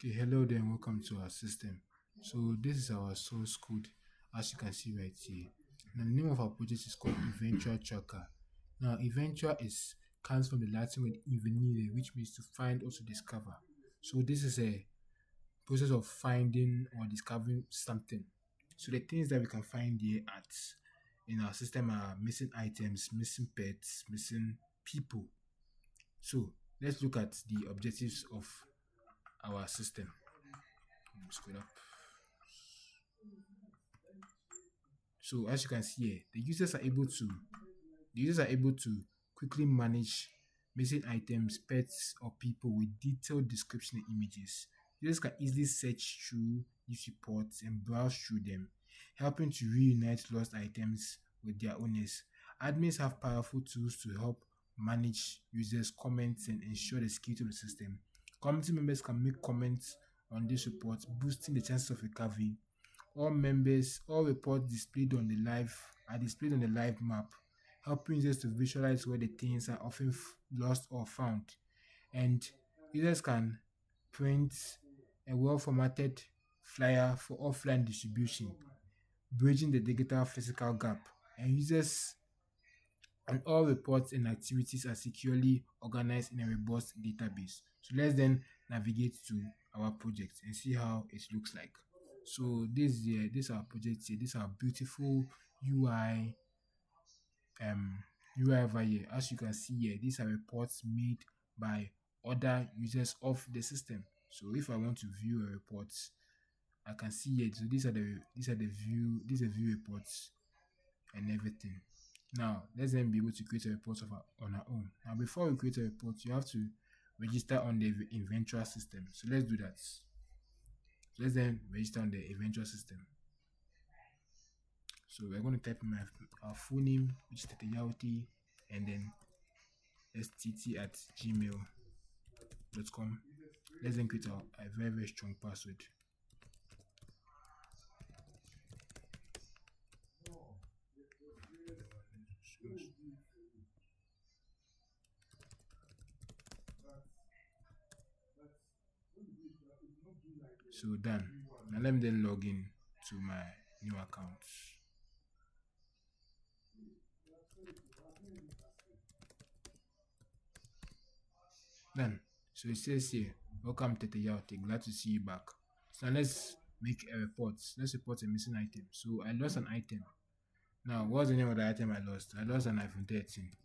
Okay, hello then, welcome to our system. So this is our source code, as you can see right here. Now the name of our project is called Inventra-Tracker. Now Inventra is comes from the Latin word invenire, which means to find or to discover. So this is a process of finding or discovering something. So the things that we can find here at in our system are missing items, missing pets, missing people. So let's look at the objectives of our system. Scroll up. So as you can see here, the users are able to quickly manage missing items, pets, or people with detailed description and images. Users can easily search through these reports and browse through them, helping to reunite lost items with their owners. Admins have powerful tools to help manage users' comments and ensure the security of the system. Community members can make comments on this report, boosting the chances of recovery. All reports displayed on the live map, helping users to visualize where the things are often lost or found. And users can print a well-formatted flyer for offline distribution, bridging the digital physical gap. And all reports and activities are securely organized in a robust database. So let's then navigate to our project and see how it looks like. So this is our project here. This is our beautiful UI UI over here. As you can see here, these are reports made by other users of the system. So if I want to view a report, I can see here. So these are the view reports and everything. Now, let's then be able to create a report on our own. Now, before we create a report, you have to register on the Inventra system. So let's do that. So let's then register on the Inventra system. So we're going to type in our full name, which is Teteyauti, and then stt@gmail.com. Let's then create a very, very strong password. So done. Now let me then log in to my new account. Done. So it says here, welcome Teteyauti, glad to see you back. So now let's make a report. Let's report a missing item. So I lost an item. Now, what's the name of the item I lost? I lost an iPhone 13.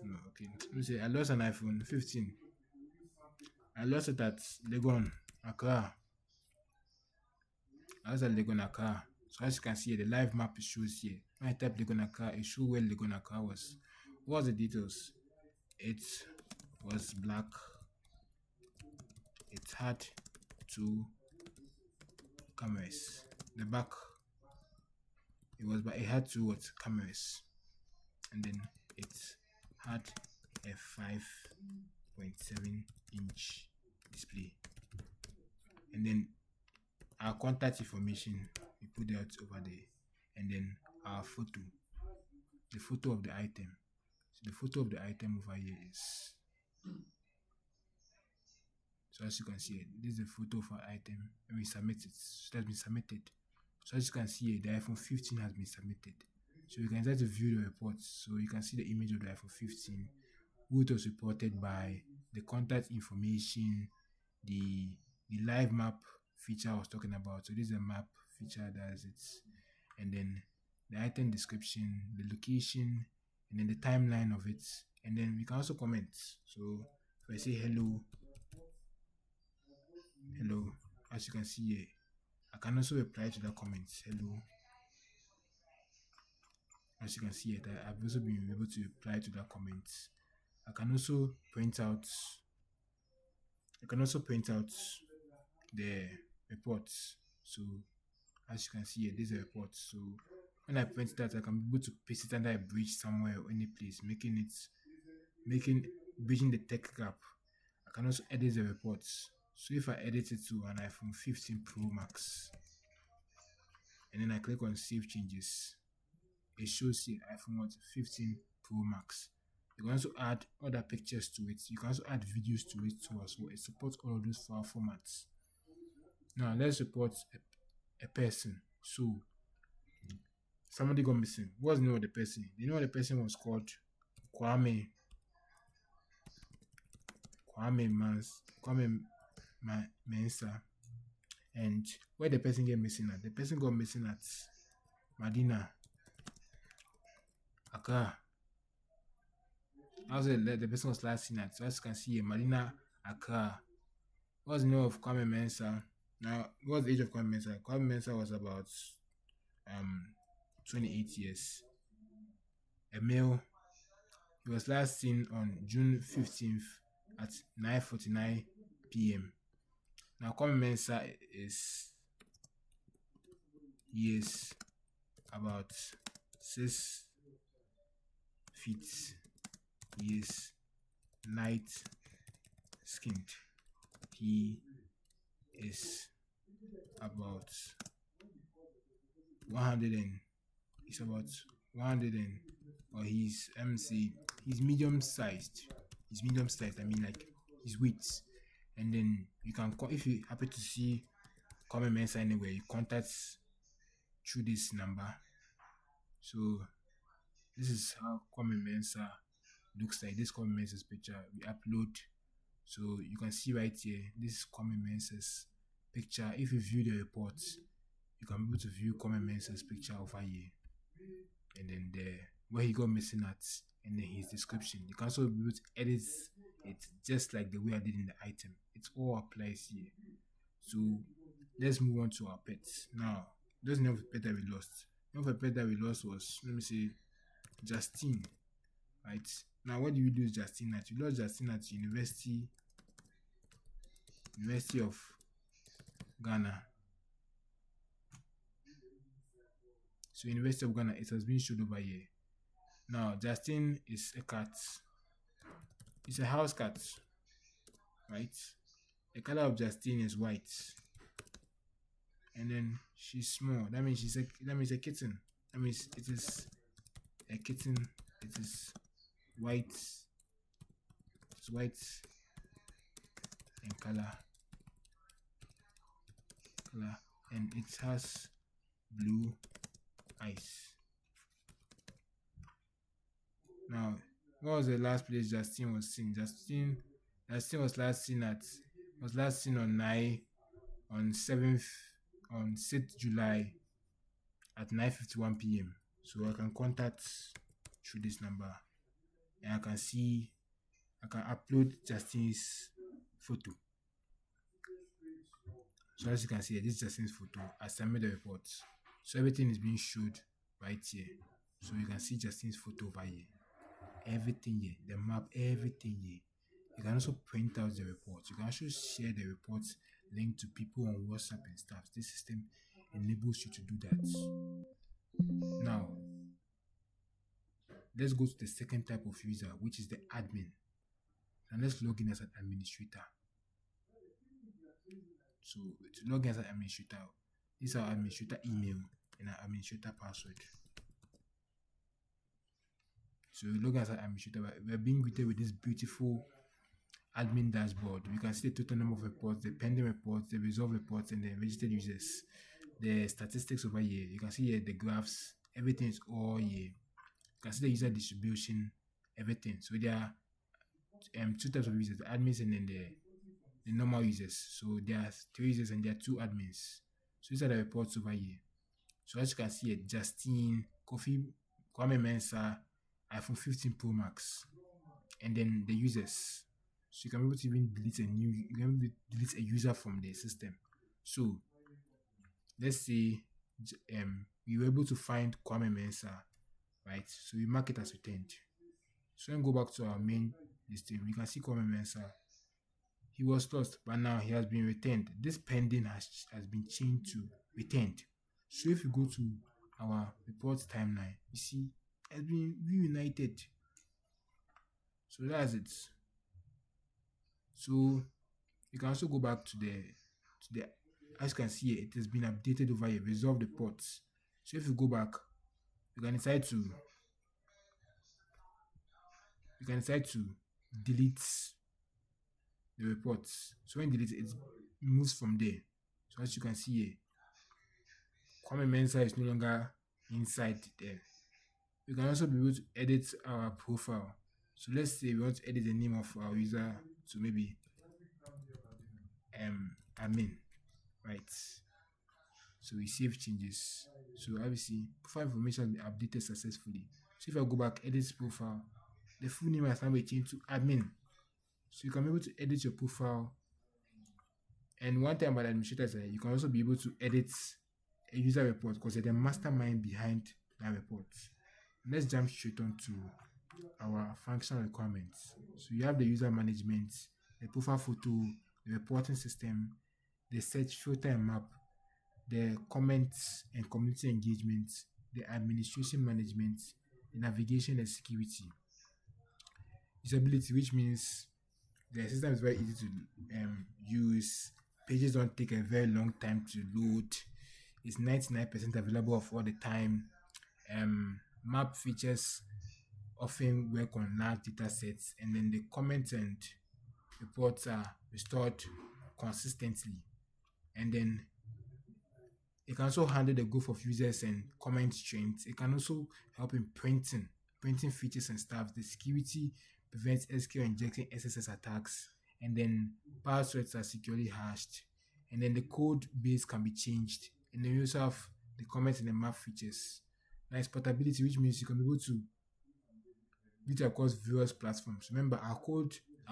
No, okay. Let me say I lost an iPhone 15. I lost it at Legon, Accra. I lost at Legon, Accra. So as you can see here, the live map shows here. When I type Legon Accra, it shows where Legon Accra was. What was the details? It was black. It had two cameras. The back, it had two cameras, and then it had a 5.7 inch display, and then our contact information we put that over there, and then our photo, the photo of the item. So the photo of the item over here is, so as you can see, this is the photo of our item and we submit it. So that's been submitted. So as you can see, the iPhone 15 has been submitted. So you can start to view the reports. So you can see the image of the iPhone 15, who it was reported by, the contact information, the live map feature I was talking about. So this is a map feature that is it, and then the item description, the location, and then the timeline of it. And then we can also comment. So if I say hello, as you can see here, I can also reply to that comment. Hello. As you can see here, I've also been able to reply to that comment. I can also print out the reports. So as you can see here, this is a report. So when I print that, I can be able to paste it under a bridge somewhere or any place, bridging the tech gap. I can also edit the reports. So if I edit it to an iPhone 15 Pro Max, and then I click on Save Changes, it shows here iPhone 15 Pro Max. You can also add other pictures to it. You can also add videos to it too as well. It supports all of those file formats. Now let's report a person. So somebody got missing. What's the name of the person? The name of the person was called Kwame Kwame Mensah. And where the person get missing at? The person got missing at Medina, Accra. How's it that the person was last seen at? So as you can see here, Medina, Accra. What's the name of Kwame Mensah? Now, what's the age of Kwame Mensah? Kwame Mensah was about um 28 years. A male. He was last seen on June 15th at 9:49 p.m. Now, Kwame Mensah is about 6 feet. He is light skinned. He is about 100 and he's about 100 and or he's MC. He's medium sized. He's medium sized. I mean, like his weight. And then you can if you happen to see Kwame Mensah anywhere, you contact through this number. So this is how Kwame Mensah looks like. This Kwame Mensah's picture we upload. So you can see right here, this is Kwame Mensah's picture. If you view the report, you can be able to view Kwame Mensah's picture over here. And then where he got missing at, and then his description. You can also be able to edit it just like the way I did in the item. It all applies here. So let's move on to our pets. Now, those name of the pet that we lost. The name of the pet that we lost was, let me say, Justine. Right? Now, what do we lose Justine at? We lost Justine at University of Ghana. So University of Ghana, it has been showed over here. Now, Justine is a cat. It's a house cat, right? The color of Justine is white, and then she's small. That means a kitten. That means it is a kitten. It is white. It's white in color, and it has blue eyes. Now, what was the last place Justine was seen? Justine was last seen on 6th July at 9:51 p.m. So I can contact through this number, and I can upload Justine's photo. So as you can see, this is Justine's photo. I submit the report. So everything is being showed right here. So you can see Justine's photo over here. Everything here, the map, everything here. You can also print out the report. You can also share the reports linked to people on WhatsApp and stuff. This system enables you to do that. Now, let's go to the second type of user, which is the admin. And let's log in as an administrator. So to log in as an administrator, this is our administrator email and our administrator password. So we log in as an administrator. We're being greeted with this beautiful admin dashboard. We can see the total number of reports, the pending reports, the resolved reports, and the registered users. The statistics over here. You can see here the graphs. Everything is all here. You can see the user distribution, everything. So there are two types of users, the admins and then the normal users. So there are 3 users and there are 2 admins. So these are the reports over here. So as you can see here, Justine, Kofi, Kwame Mensah, iPhone 15 Pro Max, and then the users. So you can be able to even delete a user from the system. So let's say we were able to find Kwame Mensah, right? So we mark it as returned. So when we go back to our main listing, we can see Kwame Mensah. He was lost, but now he has been returned. This pending has been changed to returned. So if you go to our reports timeline, you see it has been reunited. So that's it. So you can also go back to the as you can see here, it has been updated over here, resolve reports. So if you go back, you can decide to delete the reports. So when you delete it, it moves from there. So as you can see here, Kwame Mensah is no longer inside there. We can also be able to edit our profile. So let's say we want to edit the name of our user to maybe admin, right? So we save changes. So obviously, profile information has been updated successfully. So if I go back, edit profile, the full name has now been changed to admin. So you can be able to edit your profile. And one thing about administrators, you can also be able to edit a user report because they're the mastermind behind that report. Let's jump straight on to our functional requirements. So you have the user management, the profile photo, the reporting system, the search filter and map, the comments and community engagement, the administration management, the navigation and security. Usability, which means the system is very easy to use. Pages don't take a very long time to load. It's 99% available of all the time. Map features often work on large data sets, and then the comments and reports are restored consistently. And then it can also handle the growth of users and comment strengths. It can also help in printing features and stuff. The security prevents SQL injecting SSS attacks, and then passwords are securely hashed. And then the code base can be changed. And then we also have the comments and the map features. Now it's portability, which means you can be able to do it across various platforms. Remember, I'll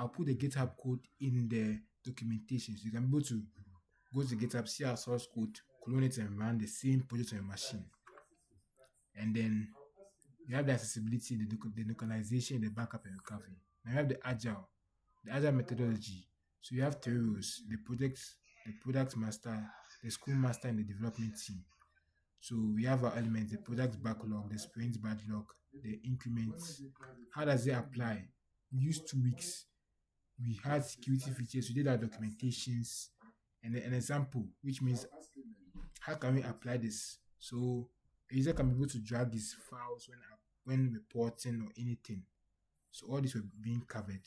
put the GitHub code in the documentation. So you can be able to go to GitHub, see our source code, clone it, and run the same project on your machine. And then you have the accessibility, the localization, the backup and recovery. Now you have the agile methodology. So you have three roles: the product master, the scrum master, and the development team. So we have our elements: the product backlog, the sprint backlog, the increments. How does it apply? We use 2 weeks. We had security features. We did our documentations, and then an example, which means how can we apply this? So a user can be able to drag these files when reporting or anything. So all this were being covered.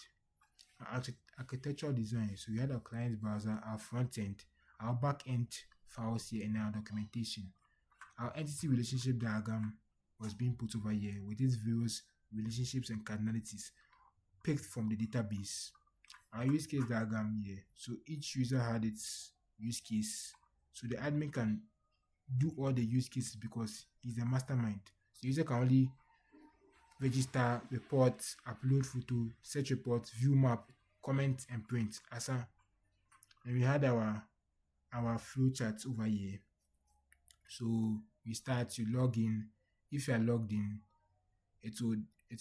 Our architectural design. So we had our client browser, our front end, our back end files here, and our documentation. Our entity relationship diagram was being put over here with its various relationships and cardinalities picked from the database. Our use case diagram here. So each user had its use case. So the admin can do all the use cases because he's the mastermind. So the user can only register, report, upload photo, search reports, view map, comment, and print. Asa. And we had our flowcharts over here. So we start, you log in. If you are logged in, it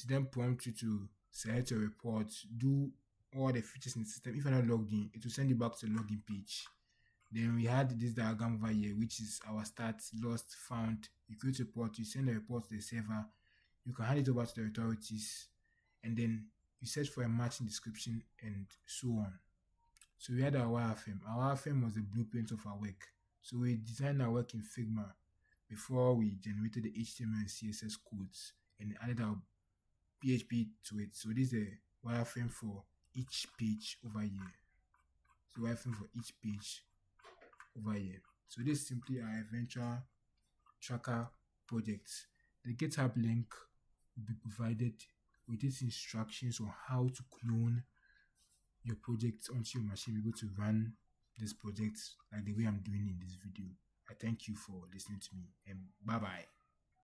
then prompt you to select your report, do all the features in the system. If you're not logged in, it will send you back to the login page. Then we had this diagram over here, which is our stats, lost, found. You create a report, you send the report to the server, you can hand it over to the authorities, and then you search for a matching description and so on. So we had our wireframe. Our wireframe was the blueprint of our work. So we designed our work in Figma before we generated the HTML and CSS codes and added our PHP to it. So this is the wireframe for each page over here. So wireframe for each page over here. So this is simply our Inventra-Tracker project. The GitHub link will be provided with its instructions on how to clone your project onto your machine, be able to run this project like the way I'm doing in this video. I thank you for listening to me, and bye bye.